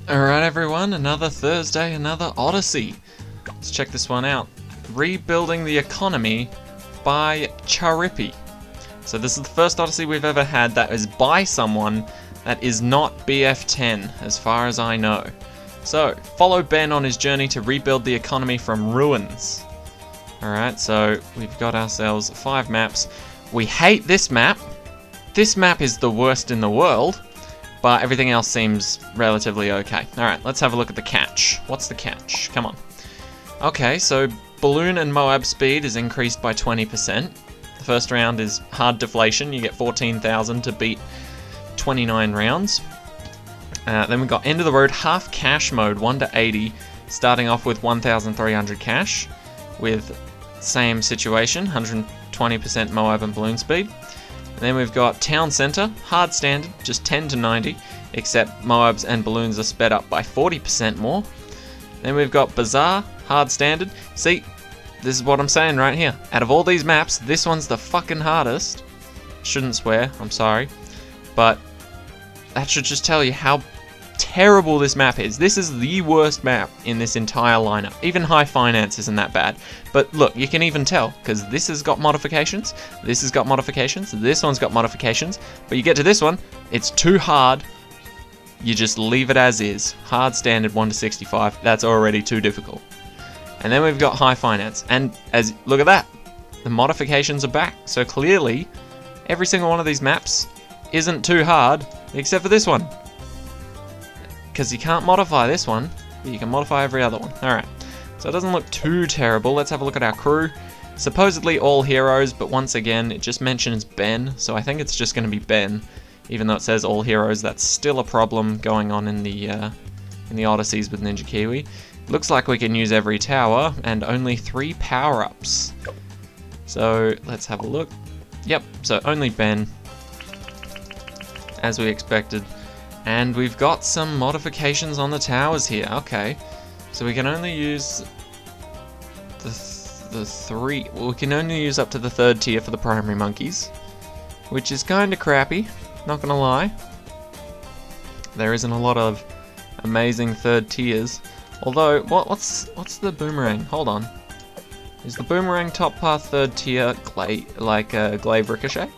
Alright everyone, another Thursday, another Odyssey. Let's check this one out. Rebuilding the Economy by Charippy. So this is the first Odyssey we've ever had that is by someone that is not BF10, as far as I know. So, follow Ben on his journey to rebuild the economy from ruins. Alright, so we've got ourselves 5 maps. We hate this map. This map is the worst in the world. But everything else seems relatively okay. Alright, let's have a look at the catch. What's the catch? Come on. Okay, so Bloon and Moab speed is increased by 20%. The first round is hard deflation. You get 14,000 to beat 29 rounds. Then we've got end of the road half cash mode, 1 to 80, starting off with 1,300 cash, with same situation, 120% Moab and Bloon speed. And then we've got Town Centre, hard standard, just 10 to 90, except Moabs and Balloons are sped up by 40% more. Then we've got Bazaar, hard standard. See, this is what I'm saying right here. Out of all these maps, this one's the fucking hardest. Shouldn't swear, I'm sorry. But that should just tell you how terrible this map is. This is the worst map in this entire lineup. Even High Finance isn't that bad. But look, you can even tell, because this has got modifications, this has got modifications, this one's got modifications, but you get to this one, it's too hard, you just leave it as is. Hard standard 1 to 65, that's already too difficult. And then we've got High Finance, and look at that, the modifications are back, so clearly, every single one of these maps isn't too hard, except for this one. Because you can't modify this one, but you can modify every other one. Alright, so it doesn't look too terrible. Let's have a look at our crew. Supposedly all heroes, but once again, it just mentions Ben, so I think it's just going to be Ben. Even though it says all heroes, that's still a problem going on in the Odysseys with Ninja Kiwi. Looks like we can use every tower, and only 3 power-ups. So, let's have a look. Yep, so only Ben, as we expected. And we've got some modifications on the towers here. Okay, so we can only use the 3. Well, we can only use up to the 3rd tier for the primary monkeys, which is kind of crappy. Not gonna lie. There isn't a lot of amazing 3rd tiers. Although, what's the boomerang? Hold on. Is the boomerang top path 3rd tier glaive ricochet?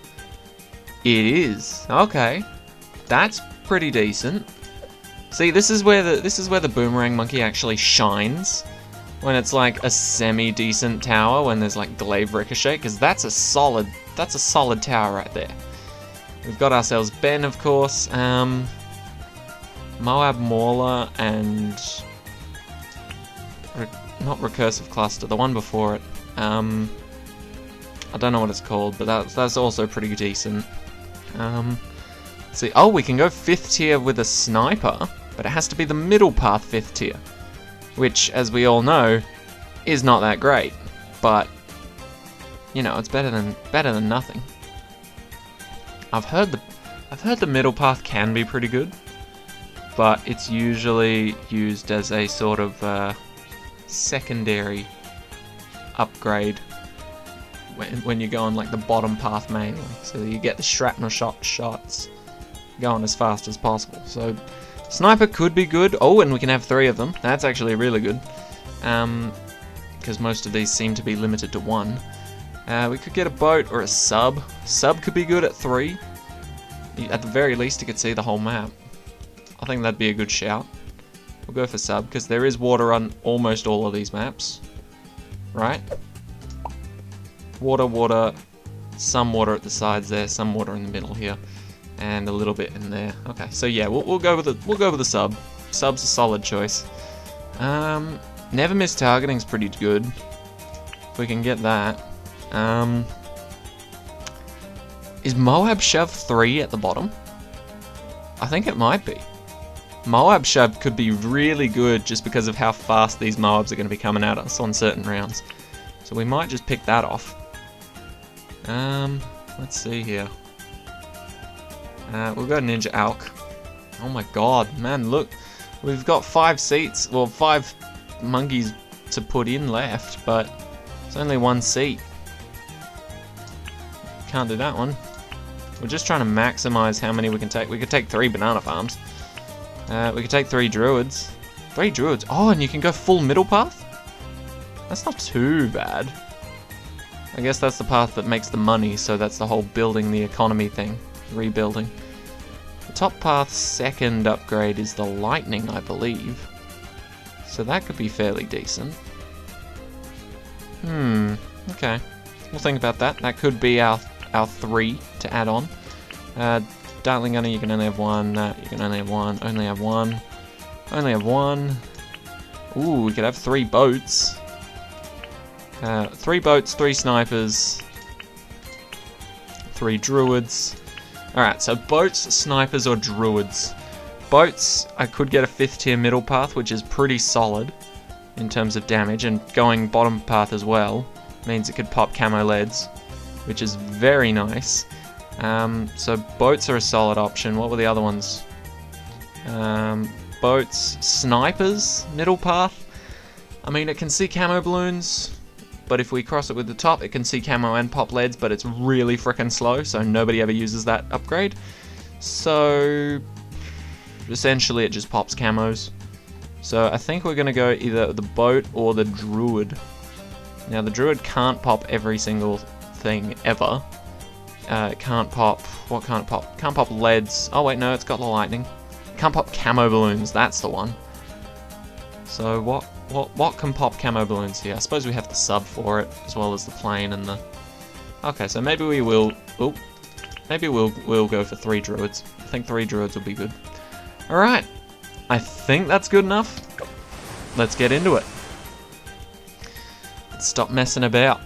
It is. Okay, that's pretty decent. See, this is where the boomerang monkey actually shines, when it's like a semi-decent tower, when there's like glaive ricochet, because that's a solid tower right there. We've got ourselves Ben, of course, Moab Mauler, and not Recursive Cluster, the one before it. I don't know what it's called, but that's also pretty decent. See, oh, we can go 5th tier with a sniper, but it has to be the middle path 5th tier, which, as we all know, is not that great. But you know, it's better than nothing. I've heard the middle path can be pretty good, but it's usually used as a sort of secondary upgrade when you go on like the bottom path mainly, so you get the shrapnel shots going as fast as possible. So sniper could be good. Oh, and we can have 3 of them. That's actually really good, because most of these seem to be limited to 1. We could get a boat or a sub. Sub could be good at 3. At the very least, you could see the whole map. I think that'd be a good shout. We'll go for sub, because there is water on almost all of these maps, right? Water, some water at the sides there, some water in the middle here, and a little bit in there. Okay, so yeah, we'll go with the sub. Sub's a solid choice. Never miss targeting's pretty good. If we can get that. Is Moab Shove 3 at the bottom? I think it might be. Moab Shove could be really good just because of how fast these Moabs are going to be coming at us on certain rounds. So we might just pick that off. Let's see here. We'll go Ninja Alk. Oh my god, man, look. We've got 5 seats, well, 5 monkeys to put in left, but it's only 1 seat. Can't do that one. We're just trying to maximize how many we can take. We could take 3 banana farms. We could take 3 druids. 3 druids. Oh, and you can go full middle path? That's not too bad. I guess that's the path that makes the money, so that's the whole building the economy thing. Rebuilding. The top path's second upgrade is the lightning, I believe. So that could be fairly decent. Okay. We'll think about that. That could be our 3 to add on. Dartling Gunner, you can only have 1. That, you can only have 1. Only have 1. Only have 1. Ooh, we could have 3 boats. 3 boats, 3 snipers, 3 druids. Alright, so boats, snipers, or druids. Boats, I could get a 5th tier middle path, which is pretty solid in terms of damage, and going bottom path as well means it could pop camo leads, which is very nice. So boats are a solid option. What were the other ones? Boats, snipers, middle path. I mean, it can see camo balloons, but if we cross it with the top, it can see camo and pop leads, but it's really freaking slow, so nobody ever uses that upgrade. So essentially it just pops camos. So I think we're going to go either the boat or the druid. Now the druid can't pop every single thing ever. It can't pop... What can't it pop? Can't pop leads. Oh wait, no, it's got the lightning. Can't pop camo balloons, that's the one. So what can pop camo balloons here? I suppose we have the sub for it, as well as the plane and the... Okay, so maybe we will... Oop. Maybe we'll go for 3 druids. I think 3 druids will be good. Alright. I think that's good enough. Let's get into it. Let's stop messing about.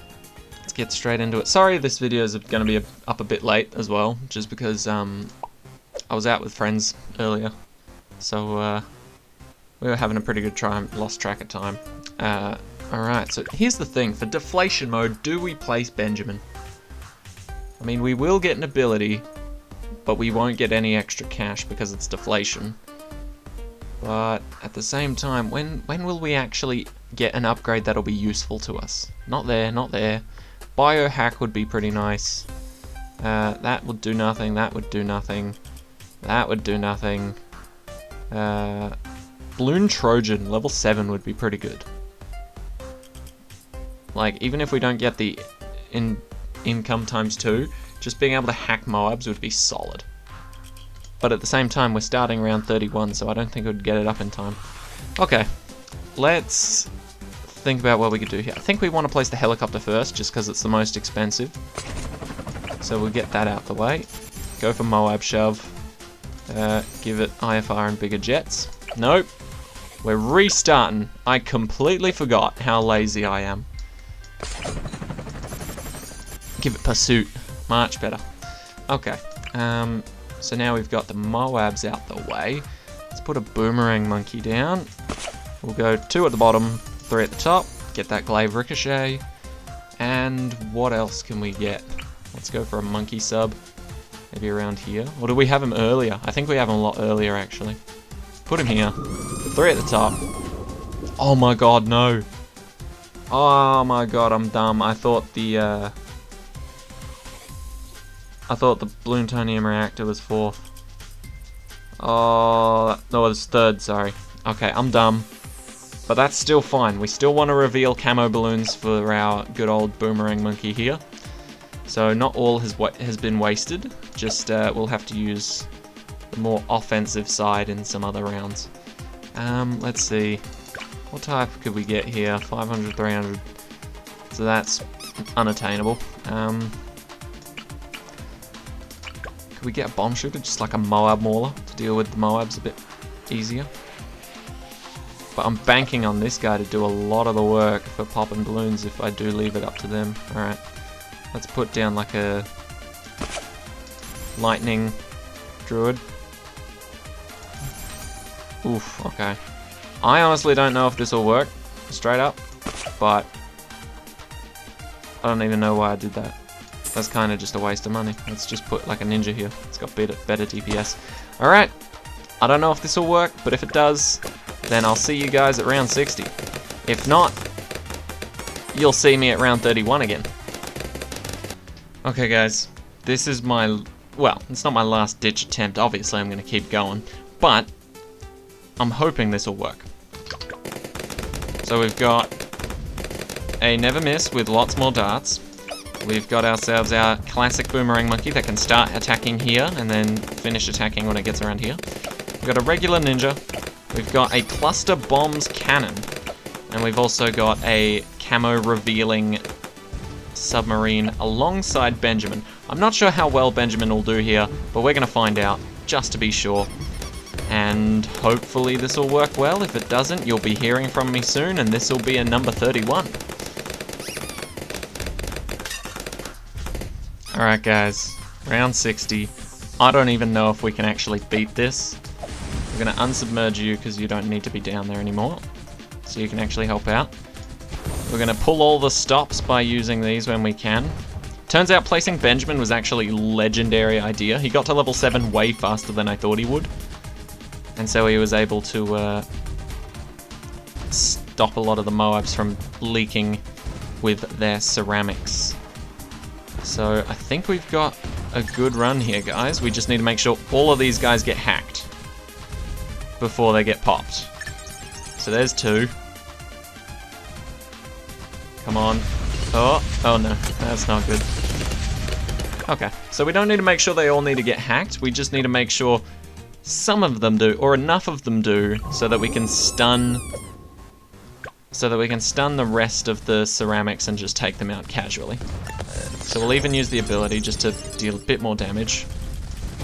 Let's get straight into it. Sorry this video is going to be up a bit late as well, just because I was out with friends earlier. So we were having a pretty good time, lost track of time. Alright, so here's the thing. For deflation mode, do we place Benjamin? I mean, we will get an ability, but we won't get any extra cash because it's deflation. But at the same time, when will we actually get an upgrade that'll be useful to us? Not there, not there. Biohack would be pretty nice. That would do nothing, that would do nothing. That would do nothing. Bloon Trojan, level 7 would be pretty good. Like, even if we don't get the income times 2, just being able to hack Moabs would be solid. But at the same time, we're starting around 31, so I don't think it would get it up in time. Okay, let's think about what we could do here. I think we want to place the helicopter first, just because it's the most expensive. So we'll get that out the way. Go for Moab shove. Give it IFR and bigger jets. Nope. We're restarting. I completely forgot how lazy I am. Give it pursuit. Much better. Okay. So now we've got the Moabs out the way. Let's put a boomerang monkey down. We'll go 2 at the bottom, 3 at the top. Get that glaive ricochet. And what else can we get? Let's go for a monkey sub. Maybe around here. Or do we have him earlier? I think we have him a lot earlier, actually. Put him here. 3 at the top. Oh my god, no. Oh my god, I'm dumb. I thought the plutonium reactor was 4th. Oh, no, it was 3rd, sorry. Okay, I'm dumb. But that's still fine. We still want to reveal camo balloons for our good old boomerang monkey here. So not all has been wasted. Just we'll have to use the more offensive side in some other rounds. Let's see. What type could we get here? 500, 300. So that's unattainable. Could we get a bomb shooter, just like a Moab mauler, to deal with the Moabs a bit easier? But I'm banking on this guy to do a lot of the work for popping balloons if I do leave it up to them. Alright, let's put down like a lightning druid. Oof, okay. I honestly don't know if this will work, straight up, but I don't even know why I did that. That's kind of just a waste of money. Let's just put like a ninja here. It's got better DPS. Alright, I don't know if this will work, but if it does, then I'll see you guys at round 60. If not, you'll see me at round 31 again. Okay guys, this is my, well, it's not my last ditch attempt, obviously I'm going to keep going, but I'm hoping this will work. So we've got a never miss with lots more darts. We've got ourselves our classic boomerang monkey that can start attacking here and then finish attacking when it gets around here. We've got a regular ninja. We've got a cluster bombs cannon. And we've also got a camo revealing submarine alongside Benjamin. I'm not sure how well Benjamin will do here, but we're going to find out just to be sure. And hopefully this will work well. If it doesn't, you'll be hearing from me soon, and this will be a number 31. Alright guys, round 60. I don't even know if we can actually beat this. We're going to unsubmerge you because you don't need to be down there anymore. So you can actually help out. We're going to pull all the stops by using these when we can. Turns out placing Benjamin was actually a legendary idea. He got to level 7 way faster than I thought he would. And so he was able to stop a lot of the Moabs from leaking with their ceramics. So I think we've got a good run here, guys. We just need to make sure all of these guys get hacked before they get popped. So there's 2. Come on. Oh no, that's not good. Okay, so we don't need to make sure they all need to get hacked. We just need to make sure some of them do, or enough of them do, so that we can stun the rest of the ceramics and just take them out casually. So we'll even use the ability just to deal a bit more damage.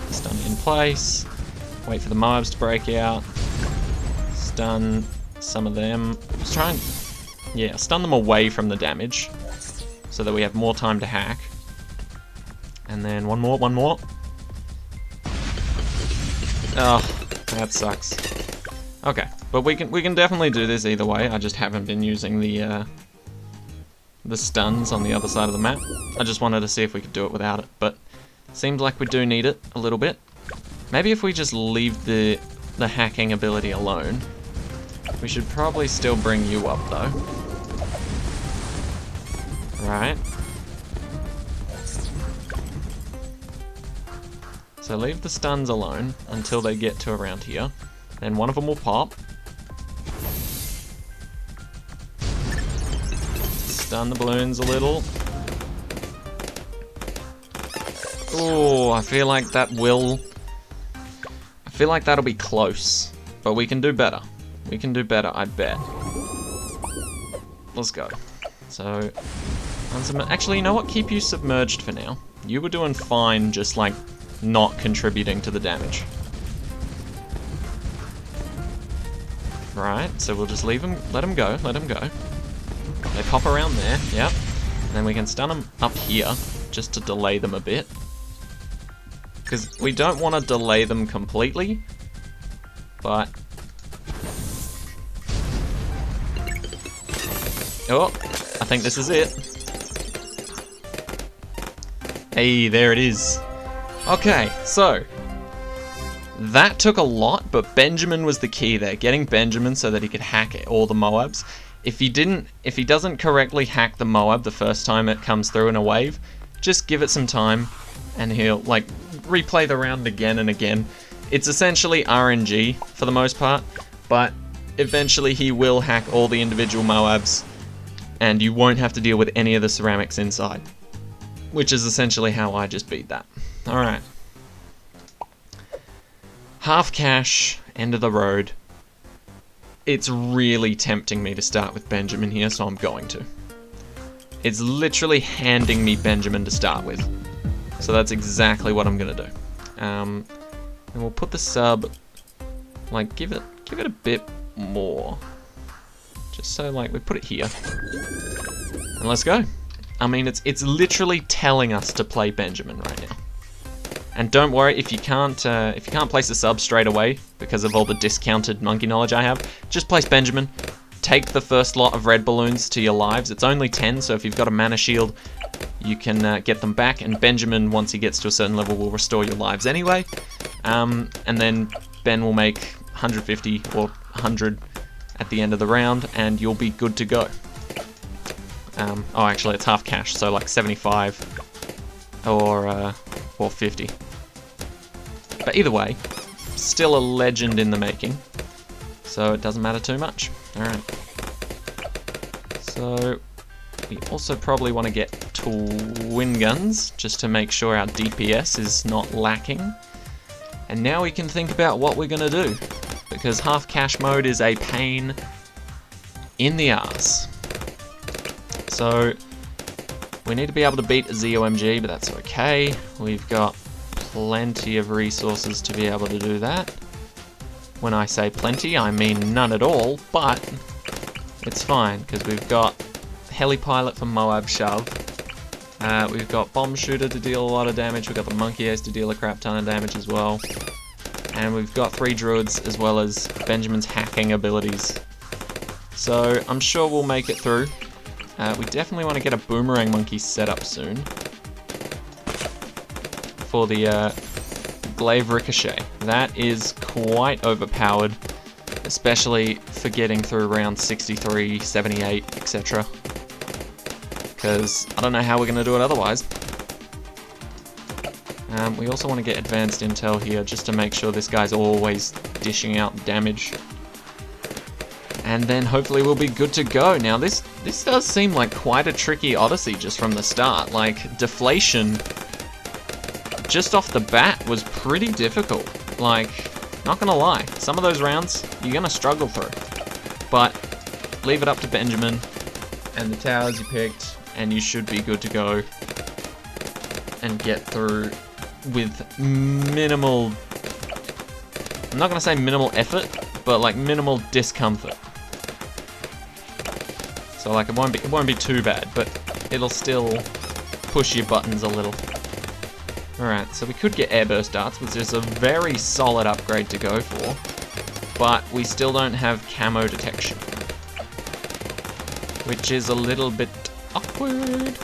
Stun in place. Wait for the Moabs to break out. Stun some of them. Let's try and, yeah, stun them away from the damage so that we have more time to hack. And then one more. Oh, that sucks. Okay, but we can definitely do this either way. I just haven't been using the stuns on the other side of the map. I just wanted to see if we could do it without it, but seems like we do need it a little bit. Maybe if we just leave the hacking ability alone. We should probably still bring you up though. Right. So leave the stuns alone until they get to around here. Then one of them will pop. Stun the balloons a little. Oh, I feel like that'll be close. But we can do better. We can do better, I bet. Let's go. So, actually, you know what? Keep you submerged for now. You were doing fine, just like not contributing to the damage. Right, so we'll just leave him, let him go. They pop around there, yep. And then we can stun them up here, just to delay them a bit. Because we don't want to delay them completely, but... Oh, I think this is it. Hey, there it is. Okay, so... that took a lot, but Benjamin was the key there. Getting Benjamin so that he could hack all the Moabs. If he doesn't correctly hack the Moab the first time it comes through in a wave, just give it some time and he'll like replay the round again and again. It's essentially RNG for the most part, but eventually he will hack all the individual Moabs and you won't have to deal with any of the ceramics inside. Which is essentially how I just beat that. Alright. Half cash, end of the road. It's really tempting me to start with Benjamin here, so I'm going to. It's literally handing me Benjamin to start with. So that's exactly what I'm gonna do. And we'll put the sub, like, give it a bit more. Just so, like, we put it here. And let's go. I mean, it's literally telling us to play Benjamin right now. And don't worry if you can't place a sub straight away because of all the discounted monkey knowledge I have. Just place Benjamin. Take the first lot of red balloons to your lives. It's only 10, so if you've got a mana shield, you can get them back. And Benjamin, once he gets to a certain level, will restore your lives anyway. And then Ben will make 150 or 100 at the end of the round, and you'll be good to go. Oh, actually, it's half cash, so like 75 or 50. But either way, still a legend in the making. so it doesn't matter too much. Alright. So we also probably want to get twin guns, just to make sure our DPS is not lacking. And now we can think about what we're going to do, because half cash mode is a pain in the ass. So we need to be able to beat a ZOMG, but that's okay. We've got plenty of resources to be able to do that. When I say plenty, I mean none at all, but it's fine, because we've got heli pilot for Moab shove. We've got bomb shooter to deal a lot of damage. We've got the monkey ace to deal a crap ton of damage as well. And we've got 3 druids as well as Benjamin's hacking abilities. So I'm sure we'll make it through. We definitely want to get a boomerang monkey set up soon for the glaive ricochet. That is quite overpowered, especially for getting through around 63, 78, etc. Because I don't know how we're going to do it otherwise. We also want to get advanced intel here just to make sure this guy's always dishing out damage. And then hopefully we'll be good to go. Now this does seem like quite a tricky Odyssey just from the start. Like, Deflation, just off the bat, was pretty difficult. Like, not gonna lie, some of those rounds you're gonna struggle through. But leave it up to Benjamin and the towers you picked, and you should be good to go and get through with minimal, I'm not gonna say minimal effort, but like minimal discomfort. So like it won't be too bad, but it'll still push your buttons a little. Alright, so we could get airburst darts, which is a very solid upgrade to go for, but we still don't have camo detection, which is a little bit awkward.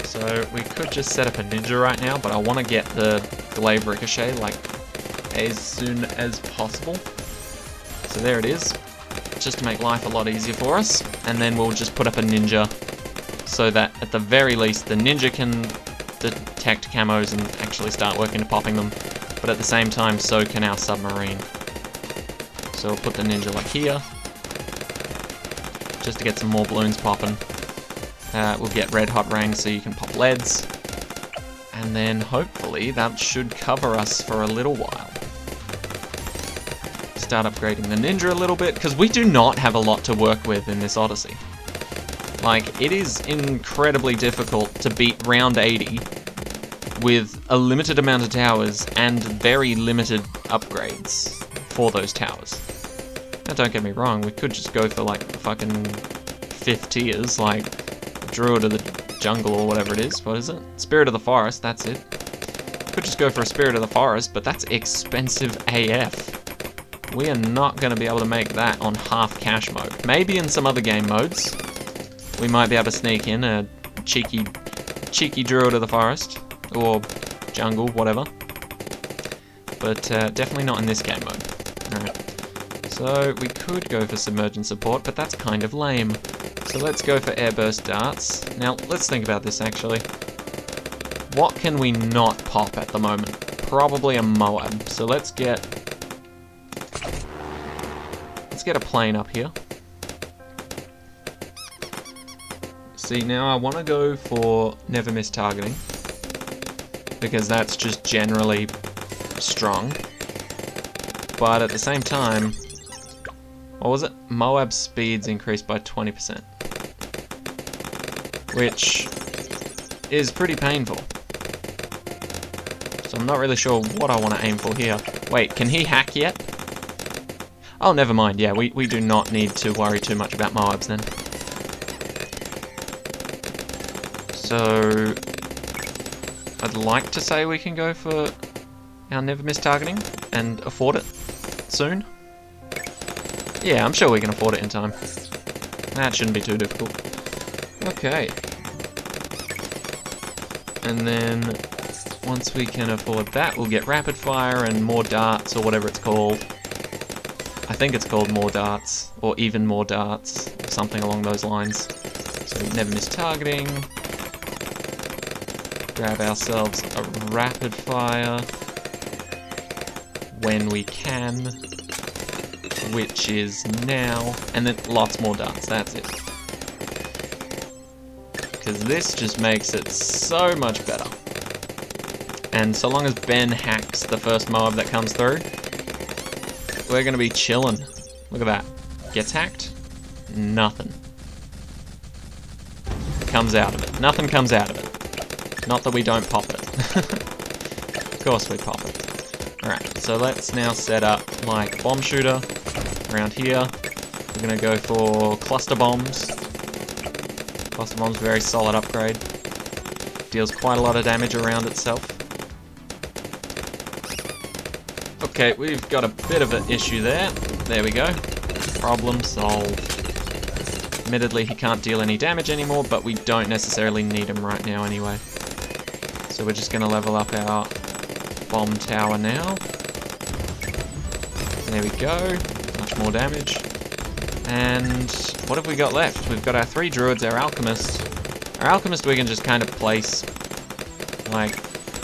So we could just set up a ninja right now, but I want to get the glaive ricochet like as soon as possible. So there it is, just to make life a lot easier for us. And then we'll just put up a ninja so that at the very least the ninja can detect camos and actually start working to popping them, but at the same time so can our submarine. So we'll put the ninja like here, just to get some more balloons popping. We'll get red hot rangs so you can pop leads, and then hopefully that should cover us for a little while. Start upgrading the ninja a little bit, because we do not have a lot to work with in this Odyssey. Like, it is incredibly difficult to beat round 80 with a limited amount of towers and very limited upgrades for those towers. Now don't get me wrong, we could just go for like fucking 5th tiers, like Druid of the Jungle or whatever it is. What is it? Spirit of the Forest, that's it. Could just go for a Spirit of the Forest, but that's expensive AF. We are not going to be able to make that on half cash mode. Maybe in some other game modes we might be able to sneak in a cheeky Druid of the Forest, or Jungle, whatever. But definitely not in this game mode. Alright. So we could go for Submergence Support, but that's kind of lame. So let's go for Airburst Darts. Now, let's think about this actually. What can we not pop at the moment? Probably a Moab. So let's get a plane up here. See, now I want to go for Never Miss Targeting, because that's just generally strong. But at the same time, what was it? Moab speeds increased by 20%, which is pretty painful. So I'm not really sure what I want to aim for here. Wait, can he hack yet? Oh, never mind. Yeah, we do not need to worry too much about Moabs then. So I'd like to say we can go for our Never Miss Targeting and afford it soon. Yeah, I'm sure we can afford it in time. That shouldn't be too difficult. Okay. And then once we can afford that, we'll get rapid fire and more darts, or whatever it's called. I think it's called more darts, or even more darts, or something along those lines. So Never Miss Targeting. Grab ourselves a rapid fire when we can. which is now, and then lots more darts, that's it. Because this just makes it so much better. And so long as Ben hacks the first mob that comes through, we're going to be chilling. Look at that. Gets hacked? Nothing. Comes out of it. Nothing comes out of it. Not that we don't pop it. Of course we pop it. Alright, so let's now set up like bomb shooter around here. We're going to go for cluster bombs. Cluster bombs, very solid upgrade. Deals quite a lot of damage around itself. Okay, we've got a bit of an issue there. There we go. Problem solved. Admittedly, he can't deal any damage anymore, but we don't necessarily need him right now anyway. So we're just going to level up our bomb tower now. There we go. Much more damage. And what have we got left? We've got our 3 druids, our alchemist. Our alchemist we can just kind of place like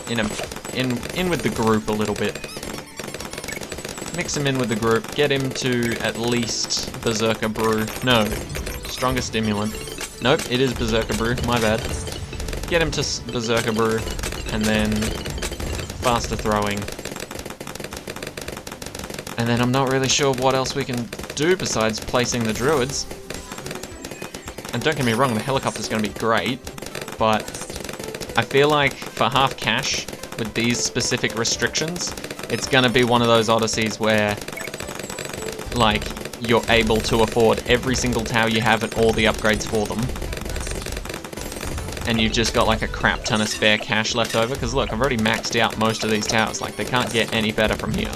in with the group a little bit. Mix him in with the group, get him to at least Berserker Brew. No, Stronger Stimulant. Nope, it is Berserker Brew, my bad. Get him to Berserker Brew, and then faster throwing. And then I'm not really sure what else we can do besides placing the druids. And don't get me wrong, the helicopter's going to be great, but I feel like for half cash, with these specific restrictions, it's going to be one of those Odysseys where, like, you're able to afford every single tower you have and all the upgrades for them. And you've just got, like, a crap ton of spare cash left over. Because, look, I've already maxed out most of these towers. Like, they can't get any better from here.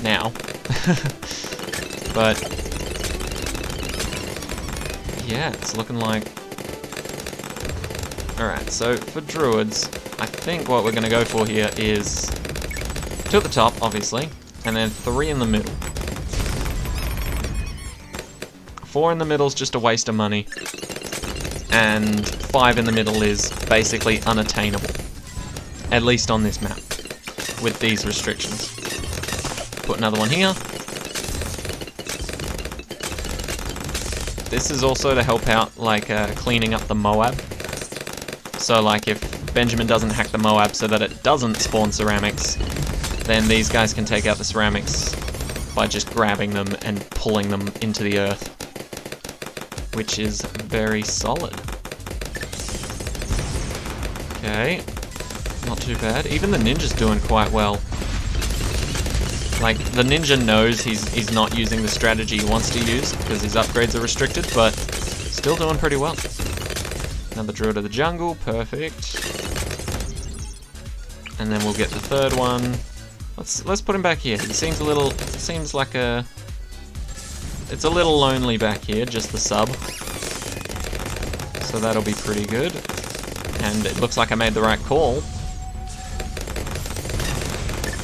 Now. But yeah, it's looking like... Alright, so for druids, I think what we're going to go for here is 2 at the top, obviously, and then 3 in the middle. 4 in the middle is just a waste of money, and 5 in the middle is basically unattainable. At least on this map, with these restrictions. Put another one here. This is also to help out, like, cleaning up the moab. So, like, if Benjamin doesn't hack the moab so that it doesn't spawn ceramics, then these guys can take out the ceramics by just grabbing them and pulling them into the earth. Which is very solid. Okay. Not too bad. Even the ninja's doing quite well. Like, the ninja knows he's not using the strategy he wants to use, because his upgrades are restricted, but still doing pretty well. Another druid of the jungle, perfect. And then we'll get the 3rd one. Let's put him back here. He seems like a... It's a little lonely back here, just the sub. So that'll be pretty good. And it looks like I made the right call.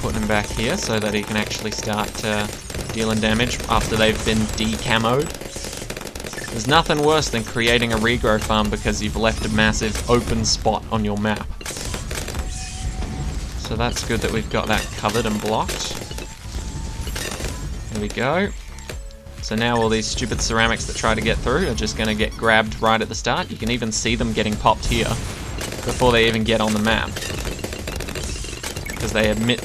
Putting him back here so that he can actually start dealing damage after they've been decamoed. There's nothing worse than creating a regrow farm because you've left a massive open spot on your map. So that's good that we've got that covered and blocked. There we go. So now all these stupid ceramics that try to get through are just going to get grabbed right at the start. You can even see them getting popped here before they even get on the map. Because they emit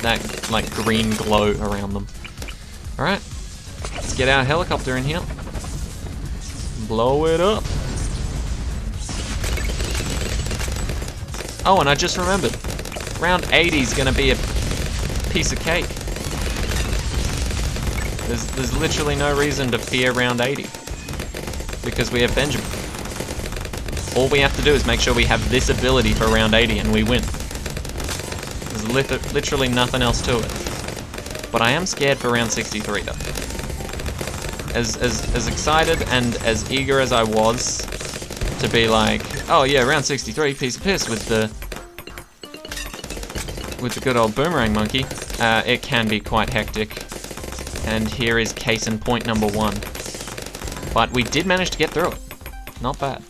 that, like, green glow around them. Alright, let's get our helicopter in here. Blow it up. Oh, and I just remembered. Round 80 is going to be a piece of cake. There's literally no reason to fear round 80. Because we have Benjamin. All we have to do is make sure we have this ability for round 80 and we win. There's literally nothing else to it. But I am scared for round 63 though. As excited and as eager as I was to be like, oh yeah, round 63, piece of piss with the good old boomerang monkey, it can be quite hectic. And here is case in point number 1. But we did manage to get through it. Not bad.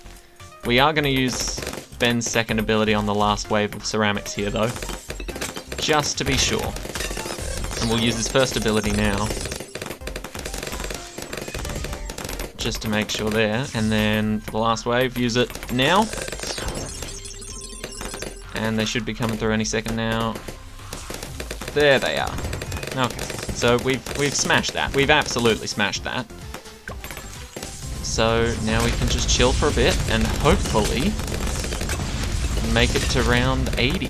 We are going to use Ben's second ability on the last wave of ceramics here, though. Just to be sure. And we'll use his first ability now. Just to make sure there. And then for the last wave, use it now. And they should be coming through any second now. There they are. Okay, so we've smashed that. We've absolutely smashed that. So now we can just chill for a bit and hopefully make it to round 80.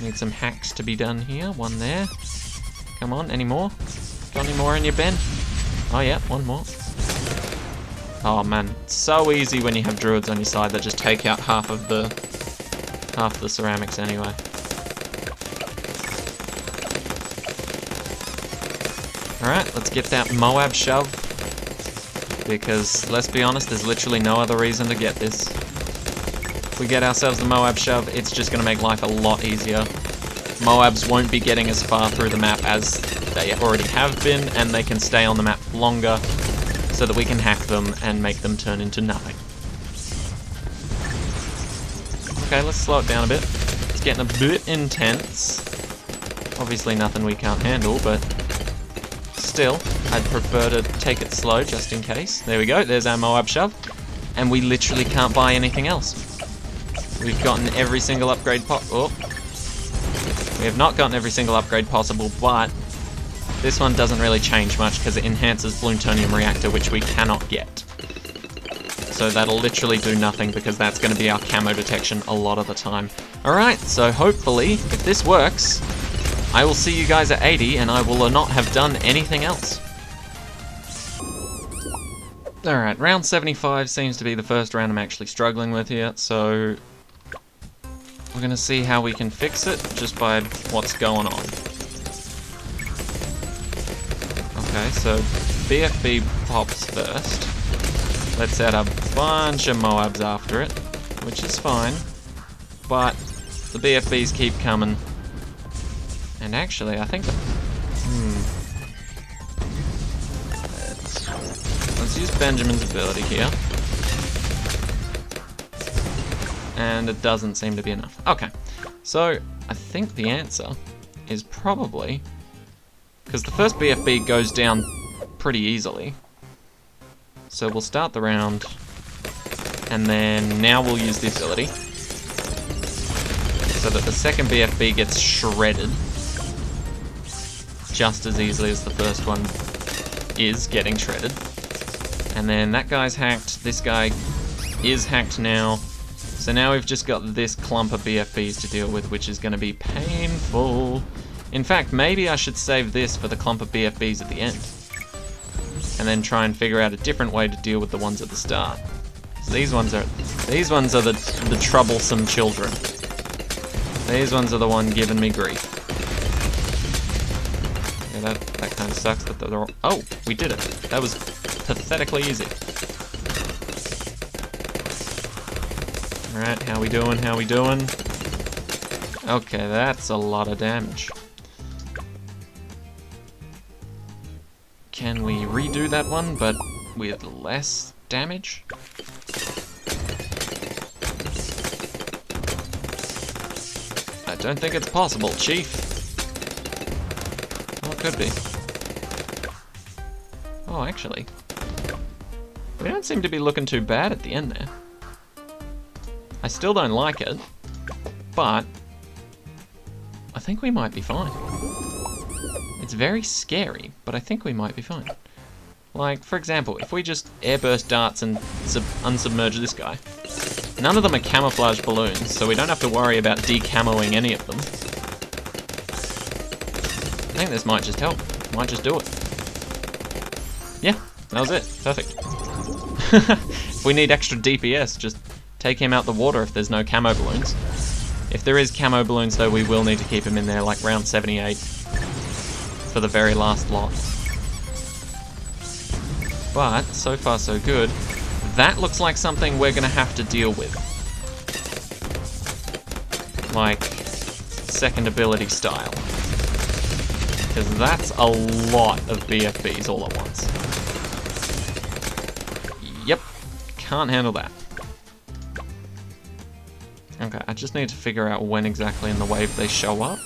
Need some hacks to be done here. One there. Come on, any more? Got any more in your bin? Oh yeah, one more. Oh man, so easy when you have druids on your side that just take out half the ceramics anyway. Alright, let's get that Moab shove. Because, let's be honest, there's literally no other reason to get this. If we get ourselves the Moab shove, it's just going to make life a lot easier. Moabs won't be getting as far through the map as they already have been, and they can stay on the map longer, so that we can hack them and make them turn into nothing. Okay, let's slow it down a bit. It's getting a bit intense. Obviously nothing we can't handle, but still, I'd prefer to take it slow just in case. There we go, there's our Moab shove. And we literally can't buy anything else. We've gotten every single upgrade we have not gotten every single upgrade possible, but this one doesn't really change much because it enhances Bloontonium Reactor, which we cannot get. So that'll literally do nothing because that's going to be our camo detection a lot of the time. Alright, so hopefully, if this works, I will see you guys at 80 and I will not have done anything else. Alright, round 75 seems to be the first round I'm actually struggling with here, so we're going to see how we can fix it just by what's going on. Okay, so BFB pops first. Let's add a bunch of Moabs after it, which is fine, but the BFBs keep coming. And actually, I think let's use Benjamin's ability here. And it doesn't seem to be enough. Okay, so I think the answer is probably because the first BFB goes down pretty easily. So we'll start the round, and then now we'll use the ability so that the second BFB gets shredded just as easily as the first one is getting shredded. And then that guy's hacked, this guy is hacked now. So now we've just got this clump of BFBs to deal with, which is going to be painful. In fact, maybe I should save this for the clump of BFBs at the end. And then try and figure out a different way to deal with the ones at the start. So these ones are the troublesome children. These ones are the one giving me grief. Yeah, that kind of sucks that they're all... Oh, we did it. That was pathetically easy. Alright, how we doing, how we doing? Okay, that's a lot of damage. Can we redo that one, but with less damage? I don't think it's possible, Chief. Well, it could be. Oh, actually. We don't seem to be looking too bad at the end there. I still don't like it, but I think we might be fine. It's very scary, but I think we might be fine. Like, for example, if we just airburst darts and unsubmerge this guy. None of them are camouflage balloons, so we don't have to worry about decamoing any of them. I think this might just help. Might just do it. Yeah, that was it. Perfect. If we need extra DPS, just take him out the water if there's no camo balloons. If there is camo balloons, though, we will need to keep him in there, like round 78. For the very last lot. But, so far so good. That looks like something we're going to have to deal with. Like, second ability style. Because that's a lot of BFBs all at once. Yep, can't handle that. Okay, I just need to figure out when exactly in the wave they show up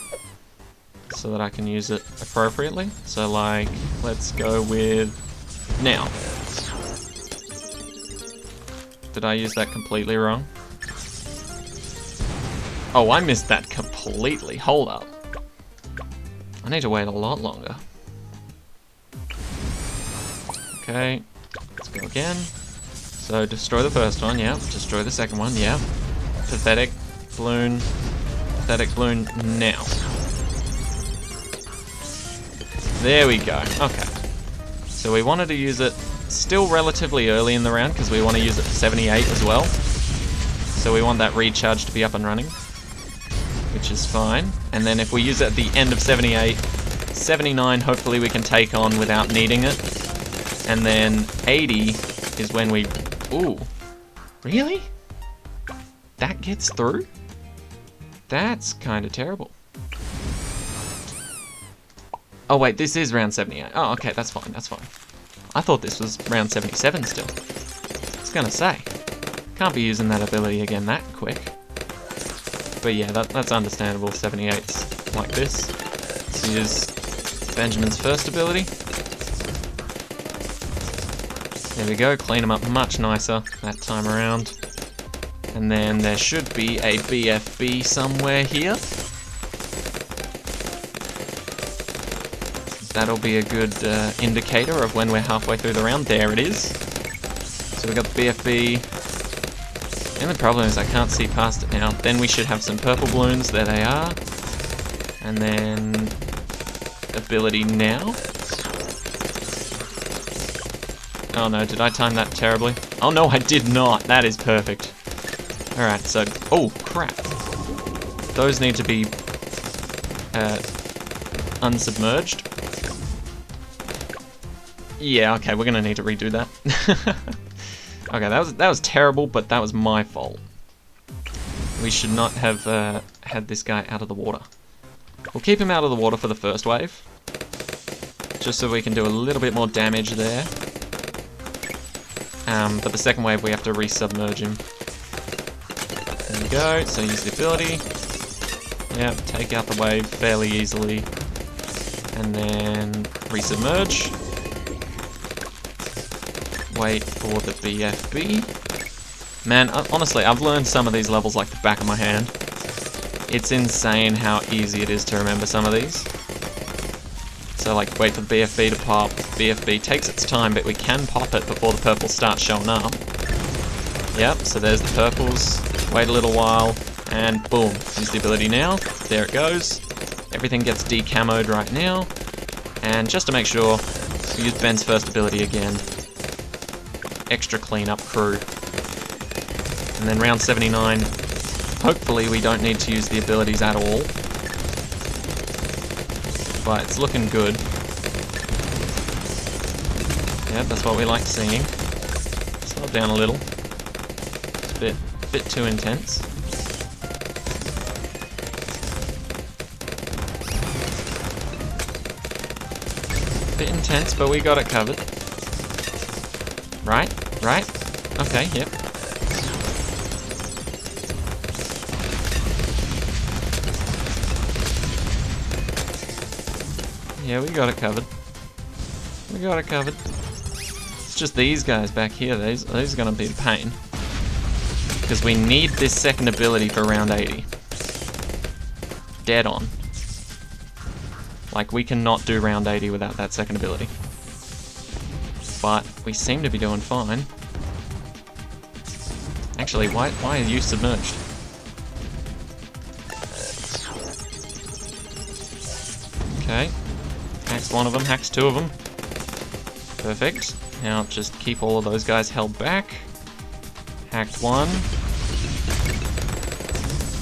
so that I can use it appropriately. So like, let's go with now. Did I use that completely wrong? Oh, I missed that completely. Hold up. I need to wait a lot longer. Okay, let's go again. So destroy the first one, yeah. Destroy the second one, yeah. Pathetic bloon now. There we go. Okay. So we wanted to use it still relatively early in the round because we want to use it for 78 as well. So we want that recharge to be up and running, which is fine. And then if we use it at the end of 78, 79 hopefully we can take on without needing it. And then 80 is when we... Ooh. Really? That gets through? That's kind of terrible. Oh wait, this is round 78. Oh, okay, that's fine, that's fine. I thought this was round 77 still. I was gonna say. Can't be using that ability again that quick. But yeah, that's understandable. 78's like this. Let's use Benjamin's first ability. There we go, clean them up much nicer that time around. And then there should be a BFB somewhere here. That'll be a good indicator of when we're halfway through the round. There it is. So we got the BFB. And the problem is I can't see past it now. Then we should have some purple balloons. There they are. And then ability now. Oh no, did I time that terribly? Oh no, I did not. That is perfect. Alright, so... Oh, crap. Those need to be unsubmerged. Yeah, okay, we're gonna need to redo that. Okay, that was terrible, but that was my fault. We should not have had this guy out of the water. We'll keep him out of the water for the first wave, just so we can do a little bit more damage there. But the second wave we have to resubmerge him. There we go, so use the ability. Yep, take out the wave fairly easily. And then resubmerge. Wait for the BFB. Man, honestly, I've learned some of these levels like the back of my hand. It's insane how easy it is to remember some of these. So like, wait for the BFB to pop. BFB takes its time, but we can pop it before the purples start showing up. Yep, so there's the purples. Wait a little while, and boom. Use the ability now. There it goes. Everything gets decamoed right now. And just to make sure, we use Ben's first ability again. Extra cleanup crew. And then round 79, hopefully we don't need to use the abilities at all. But it's looking good. Yeah, that's what we like seeing. Slow it down a little. It's a bit too intense. Bit intense, but we got it covered. Right? Right? Okay, yep. Yeah, we got it covered. We got it covered. It's just these guys back here, these are gonna be a pain. Because we need this second ability for round 80. Dead on. Like, we cannot do round 80 without that second ability. But we seem to be doing fine. Actually, why are you submerged? Okay. Hacks one of them, hacks two of them. Perfect. Now just keep all of those guys held back. Hacked one.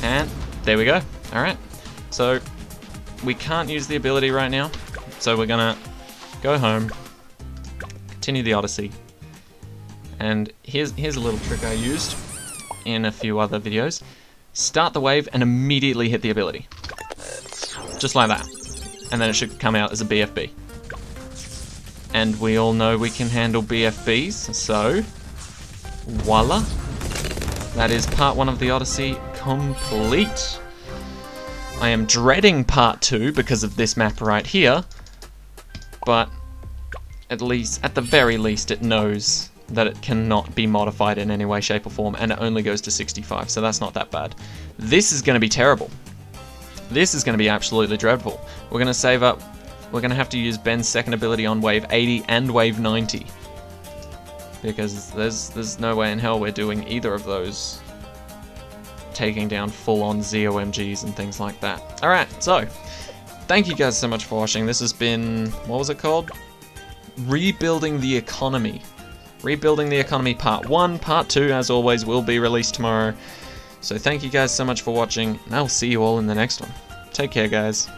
And there we go. Alright. So we can't use the ability right now. So we're gonna go home. Continue the Odyssey. And here's a little trick I used in a few other videos. Start the wave and immediately hit the ability. Just like that. And then it should come out as a BFB. And we all know we can handle BFBs, so voila. That is part 1 of the Odyssey complete. I am dreading part 2 because of this map right here, but at the very least, it knows that it cannot be modified in any way, shape, or form, and it only goes to 65, so that's not that bad. This is going to be terrible. This is going to be absolutely dreadful. We're going to save up. We're going to have to use Ben's second ability on wave 80 and wave 90. Because there's no way in hell we're doing either of those. Taking down full-on ZOMGs and things like that. Alright, so, thank you guys so much for watching. This has been, what was it called? Rebuilding the Economy. Rebuilding the Economy Part 1. Part 2, as always, will be released tomorrow. So thank you guys so much for watching, and I'll see you all in the next one. Take care, guys.